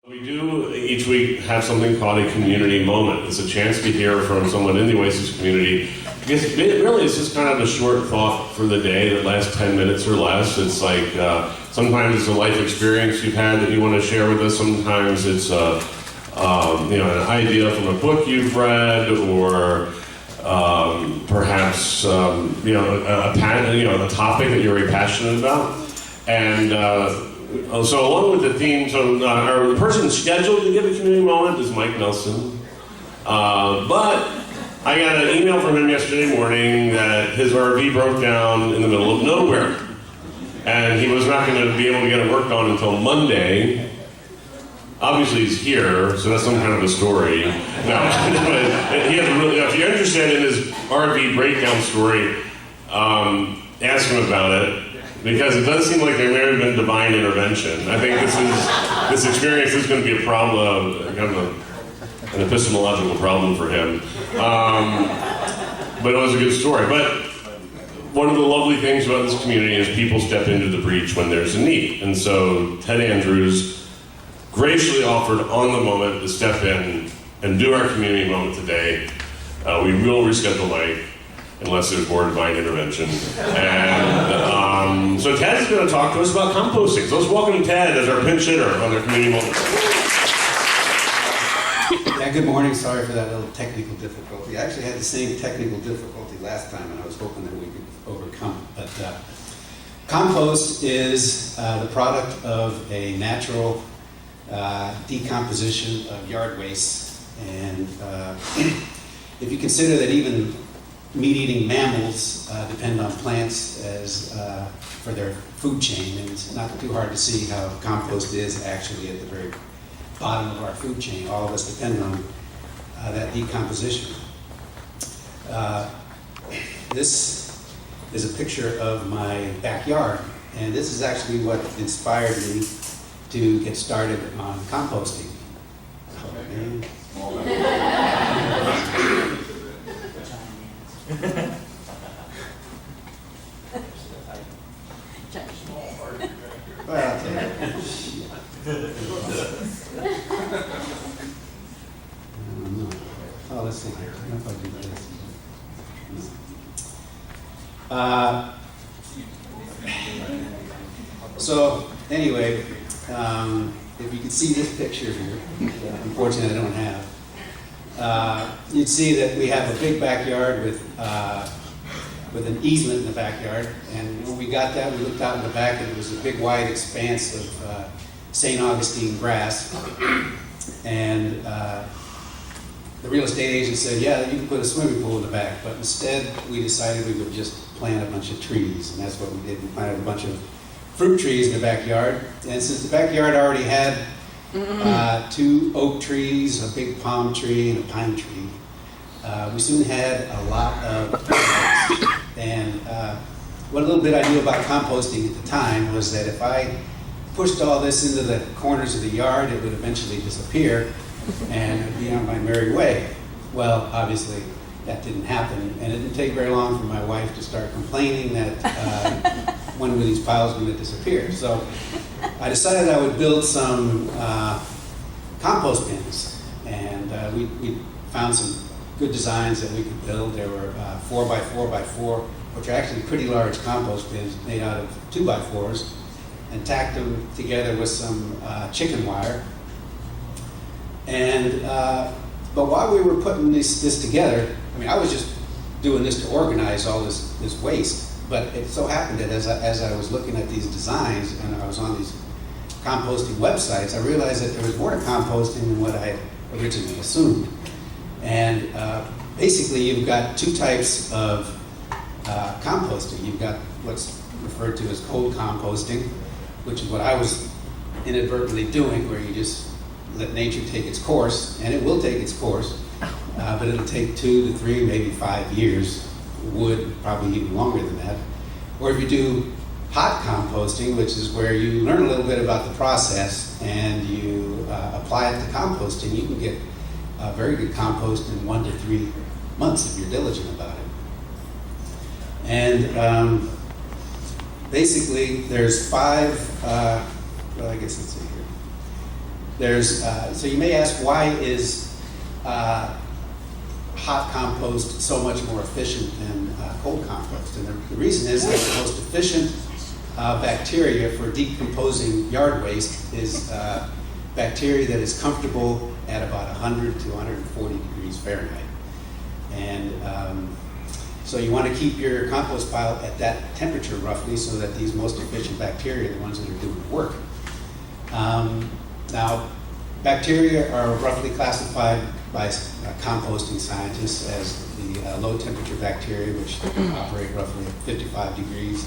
We do each week have something called a community moment. It's a chance to hear from someone in the Oasis community. Because it really is just kind of a short thought for the day that lasts 10 minutes or less. It's like sometimes it's a life experience you've had that you want to share with us. Sometimes it's an idea from a book you've read, or perhaps a topic that you're very passionate about. And so along with the theme, the person scheduled to give a community moment is Mike Nelson. But I got an email from him yesterday morning that his RV broke down in the middle of nowhere. And he was not going to be able to get it worked on until Monday. Obviously he's here, so that's some kind of a story. No, if you're interested in his RV breakdown story, ask him about it. Because it does seem like there may have been divine intervention. I think this experience is going to be a problem, kind of an epistemological problem for him. But it was a good story. But one of the lovely things about this community is people step into the breach when there's a need. And so Ted Andrews graciously offered on the moment to step in and do our community moment today. We will reschedule Mike unless there's more divine intervention. And so Ted's going to talk to us about composting. So let's welcome Ted as our pinch hitter on our community moment. Yeah, good morning. Sorry for that little technical difficulty. I actually had the same technical difficulty last time, and I was hoping that we could overcome it. But compost is the product of a natural decomposition of yard waste. And if you consider that even meat-eating mammals depend on plants as for their food chain, and it's not too hard to see how compost is actually at the very bottom of our food chain. All of us depend on that decomposition. This is a picture of my backyard, and this is actually what inspired me to get started on composting. Well, I'll take it. Oh, let's see here. I don't know if I do this. So, anyway, if you can see this picture here, unfortunately I don't have, you'd see that we have a big backyard with an easement in the backyard. And when we got that, we looked out in the back, and it was a big wide expanse of St. Augustine grass. And the real estate agent said, yeah, you can put a swimming pool in the back. But instead, we decided we would just plant a bunch of trees. And that's what we did. We planted a bunch of fruit trees in the backyard. And since the backyard already had 2 oak trees, a big palm tree, and a pine tree, we soon had a lot of plants. And what little bit I knew about composting at the time was that if I pushed all this into the corners of the yard, it would eventually disappear and I'd be on my merry way. Well, obviously, that didn't happen, and it didn't take very long for my wife to start complaining that when were these piles going to disappear. So I decided I would build some compost bins, and we found some good designs that we could build. There were 4x4x4, which are actually pretty large compost bins made out of 2x4s, and tacked them together with some chicken wire. And but while we were putting this together, I mean, I was just doing this to organize all this waste. But it so happened that as I was looking at these designs and I was on these composting websites, I realized that there was more to composting than what I had originally assumed. And basically, you've got 2 types of composting. You've got what's referred to as cold composting, which is what I was inadvertently doing, where you just let nature take its course, and it will take its course, but it'll take 2 to 3, maybe 5 years. Wood, probably even longer than that. Or if you do hot composting, which is where you learn a little bit about the process and you apply it to composting, you can get very good compost in 1 to 3 months if you're diligent about it. And basically, there's 5, well, I guess let's see here. So you may ask, why is hot compost so much more efficient than cold compost? And the reason is that the most efficient bacteria for decomposing yard waste is bacteria that is comfortable at about 100 to 140 degrees Fahrenheit. And so you want to keep your compost pile at that temperature roughly, so that these most efficient bacteria are the ones that are doing the work. Now, bacteria are roughly classified by composting scientists as the low temperature bacteria, which operate roughly at 55 degrees.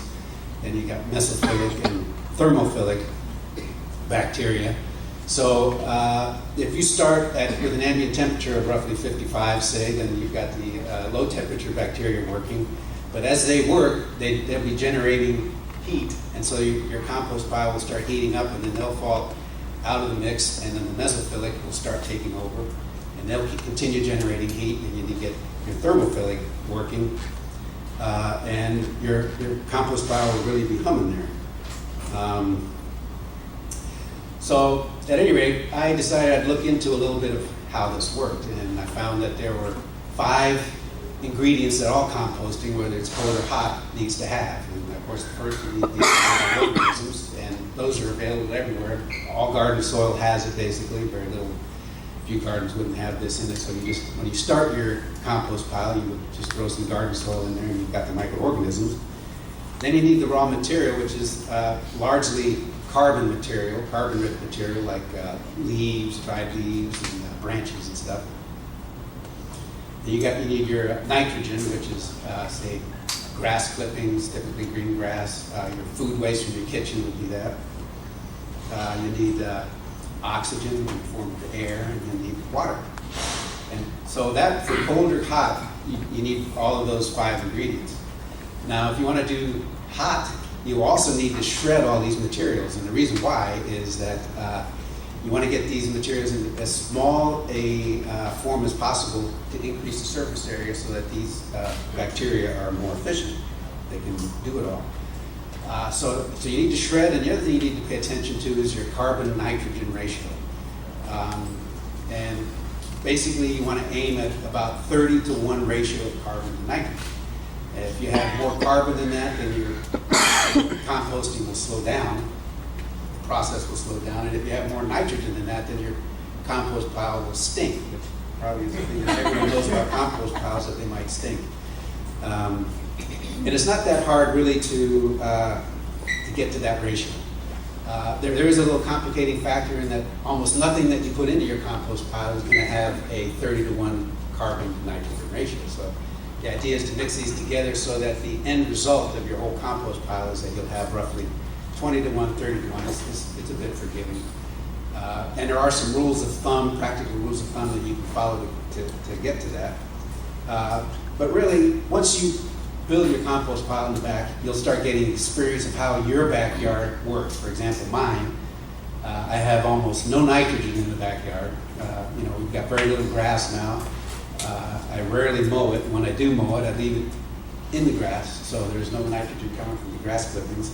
Then you got mesophilic and thermophilic bacteria. So if you start with an ambient temperature of roughly 55, say, then you've got the low temperature bacteria working. But as they work, they'll be generating heat, and so your compost pile will start heating up, and then they'll fall out of the mix, and then the mesophilic will start taking over, and they'll continue generating heat, and you need to get your thermophilic working, and your compost pile will really be humming there. So at any rate, I decided I'd look into a little bit of how this worked, and I found that there were 5 ingredients that all composting, whether it's cold or hot, needs to have. And of course, the first you need the microorganisms, and those are available everywhere. All garden soil has it basically. Very little, few gardens wouldn't have this in it. So you just, when you start your compost pile, you would just throw some garden soil in there, and you've got the microorganisms. Then you need the raw material, which is largely carbon material, carbon-rich material like leaves, dried leaves, and branches and stuff. You need your nitrogen, which is, say, grass clippings, typically green grass. Your food waste from your kitchen would be that. You need oxygen in the form of air, and you need water. And so that, for cold or hot, you need all of those 5 ingredients. Now, if you want to do hot, you also need to shred all these materials. And the reason why is that you want to get these materials in as small a form as possible to increase the surface area, so that these bacteria are more efficient. They can do it all. So you need to shred, and the other thing you need to pay attention to is your carbon-nitrogen ratio. And basically you want to aim at about 30 to 1 ratio of carbon to nitrogen. If you have more carbon than that, then your composting will slow down. The process will slow down. And if you have more nitrogen than that, then your compost pile will stink, which probably is the thing that everyone knows about compost piles, that they might stink. And it's not that hard really to get to that ratio. There is a little complicating factor in that almost nothing that you put into your compost pile is going to have a 30 to 1 carbon to nitrogen ratio. So the idea is to mix these together so that the end result of your whole compost pile is that you'll have roughly 20 to 1, 30 to 1. It's a bit forgiving. And there are some rules of thumb, practical rules of thumb that you can follow to get to that. But really, once you build your compost pile in the back, you'll start getting experience of how your backyard works. For example, mine, I have almost no nitrogen in the backyard. We've got very little grass now. I rarely mow it. When I do mow it, I leave it in the grass, so there's no nitrogen coming from the grass clippings.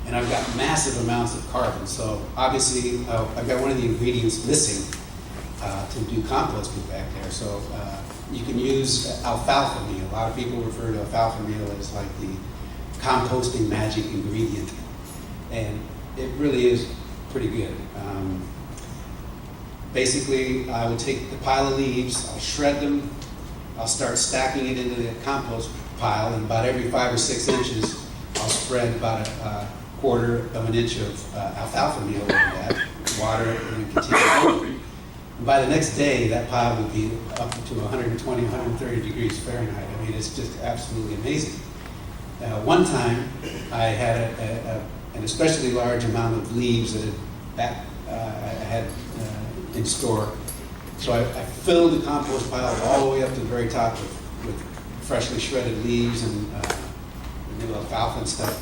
And I've got massive amounts of carbon. So obviously, I've got one of the ingredients missing to do composting back there. So you can use alfalfa meal. A lot of people refer to alfalfa meal as like the composting magic ingredient. And it really is pretty good. Basically, I would take the pile of leaves, I'll shred them, I'll start stacking it into the compost pile, and about every 5 or 6 inches, I'll spread about a quarter of an inch of alfalfa meal over that, water it, and continue going. And by the next day, that pile will be up to 120, 130 degrees Fahrenheit. I mean, it's just absolutely amazing. One time, I had an especially large amount of leaves that I had in store. So I filled the compost pile all the way up to the very top with freshly shredded leaves and little alfalfa and stuff.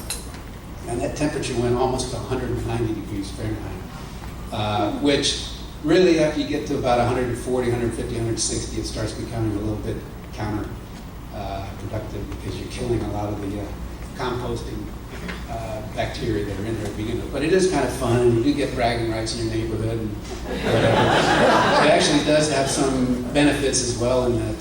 And that temperature went almost to 190 degrees Fahrenheit, which really after you get to about 140, 150, 160, it starts becoming a little bit counterproductive because you're killing a lot of the composting bacteria that are in there to begin with. But it is kind of fun, and you do get bragging rights in your neighborhood. And it actually does have some benefits as well in that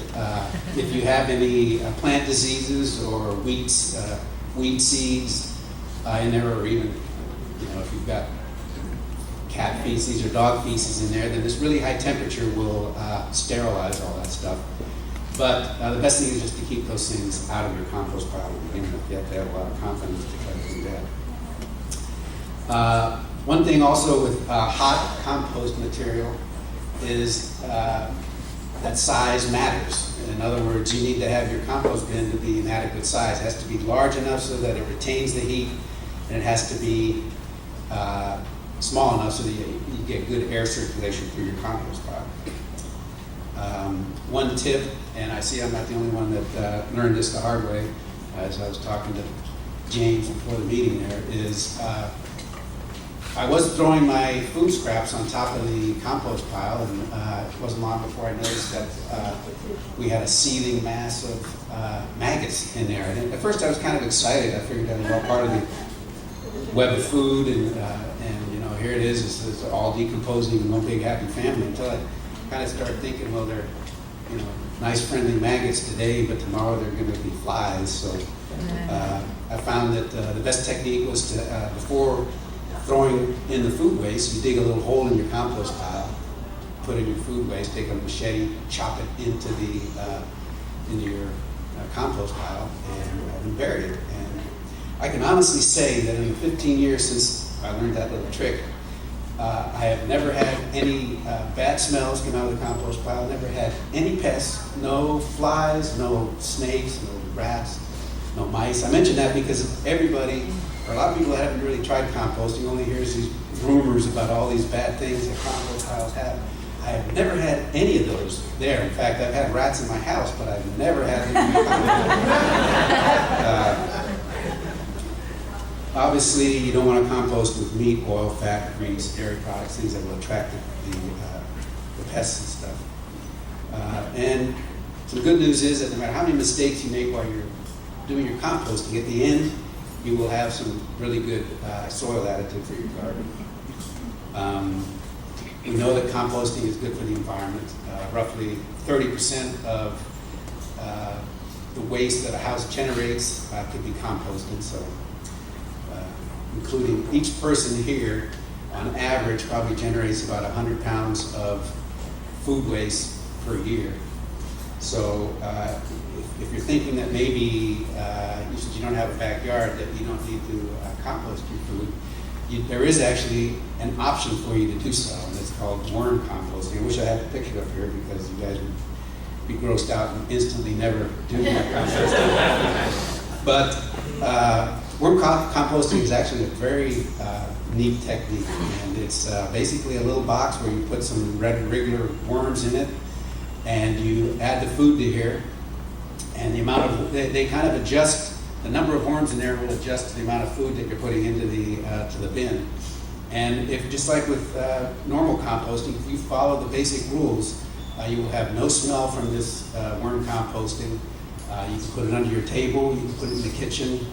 if you have any plant diseases or weed seeds in there, or even if you've got cat feces or dog feces in there, then this really high temperature will sterilize all that stuff. But the best thing is just to keep those things out of your compost pile. You have to have a lot of confidence to try to do that. One thing also with hot compost material is that size matters. In other words, you need to have your compost bin to be an adequate size. It has to be large enough so that it retains the heat, and it has to be small enough so that you get good air circulation through your compost pile. One tip, and I see I'm not the only one that learned this the hard way, as I was talking to James before the meeting there, is I was throwing my food scraps on top of the compost pile, and it wasn't long before I noticed that we had a seething mass of maggots in there. And at first I was kind of excited. I figured that was all part of the web of food, and here it is, it's all decomposing in one big happy family, until I kind of started thinking, well, they're nice friendly maggots today, but tomorrow they're going to be flies. So I found that the best technique was to, before throwing in the food waste, you dig a little hole in your compost pile, put in your food waste, take a machete, chop it into your compost pile, and bury it. And I can honestly say that in the 15 years since I learned that little trick, I have never had any bad smells come out of the compost pile, never had any pests, no flies, no snakes, no rats, no mice. I mention that because everybody, or a lot of people that haven't really tried composting, only hears these rumors about all these bad things that compost piles have. I have never had any of those there. In fact, I've had rats in my house, but I've never had them in my compost. Obviously, you don't want to compost with meat, oil, fat, grease, dairy products, things that will attract the pests and stuff. And some good news is that no matter how many mistakes you make while you're doing your composting, at the end, you will have some really good soil additive for your garden. We know that composting is good for the environment. Roughly 30% of the waste that a house generates could be composted. So, including each person here, on average, probably generates about 100 pounds of food waste per year. So if you're thinking that maybe you said you don't have a backyard, that you don't need to compost your food, there is actually an option for you to do so, and it's called worm composting. I wish I had the picture up here because you guys would be grossed out and instantly never do that composting. But worm composting is actually a very neat technique, and it's basically a little box where you put some red regular worms in it, and you add the food to here, and the amount of, they kind of adjust, the number of worms in there will adjust to the amount of food that you're putting into the bin. And if, just like with normal composting, if you follow the basic rules, you will have no smell from this worm composting. You can put it under your table, you can put it in the kitchen,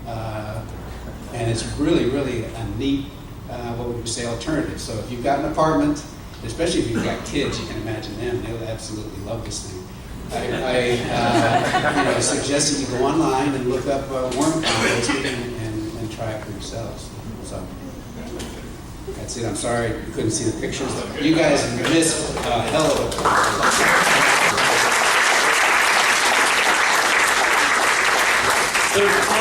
and it's really, really a neat, what would you say, alternative. So if you've got an apartment, especially if you've got kids, you can imagine them, they'll absolutely love this thing. I suggest that you go online and look up worm composting and try it for yourselves. So that's it. I'm sorry you couldn't see the pictures. You guys missed a hell of a There's